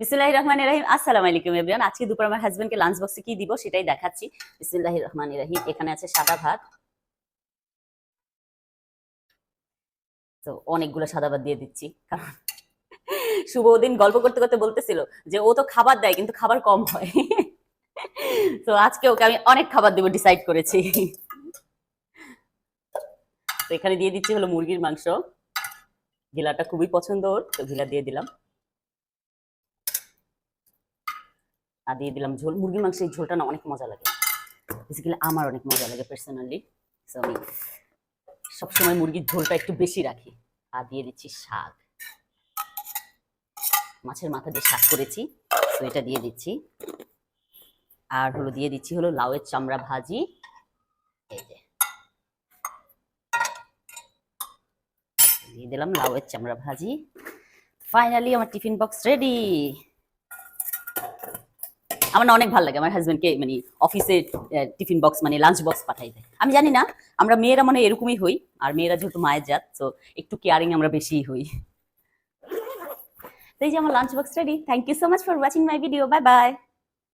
বিসমিল্লাহির রহমানির রহিম। আসসালামু আলাইকুম এভরিওয়ান। আজকে দুপুর আমার হাজবেন্ডকে লাঞ্চ বক্সে কি দিব সেটাই দেখাচ্ছি। বিসমিল্লাহির রহমানির রহিম। এখানে আছে সাদা ভাত, তো অনেকগুলো সাদা ভাত দিয়ে দিচ্ছি, কারণ শুভ দিন গল্প করতে করতে বলতেছিল যে ও তো খাবার দেয় কিন্তু খাবার কম হয়। তো আজকে ওকে আমি অনেক খাবার দেবো ডিসাইড করেছি। তো এখানে দিয়ে দিচ্ছি হলো মুরগির মাংস, ঘিলাটা খুবই পছন্দ ওর, তো ঘিলা দিয়ে দিলাম। আর দিয়ে দিলাম ঝোল। মুরগির মাংসের এই ঝোলটা না অনেক মজা লাগে, বেসিক্যালি আমার অনেক মজা লাগে পার্সোনালি। সো আমি সবসময় মুরগির ঝোলটা একটু বেশি রাখি। আর দিয়ে দিচ্ছি শাক, মাছের মাথা দিয়ে শাক করেছি, তো এটা দিয়ে দিচ্ছি। আর হলো দিয়ে দিচ্ছি হলো লাউয়ের চামড়া ভাজি, এই যে দিয়ে দিলাম লাউয়ের চামড়া ভাজি। ফাইনালি আমার টিফিন বক্স রেডি। আমার না অনেক ভালো লাগে আমার হাজবেন্ডকে মানে অফিসে টিফিন বক্স মানে লাঞ্চ বক্স পাঠাই দেয়। আমি জানি না, আমরা মেয়েরা মনে হয় এরকমই হই, আর মেয়েরা যেহেতু মায়ের জাত, তো একটু কেয়ারিং আমরা বেশিই হই। তো এই যে আমার lunch box ready. Thank you so much for watching my video. Bye by.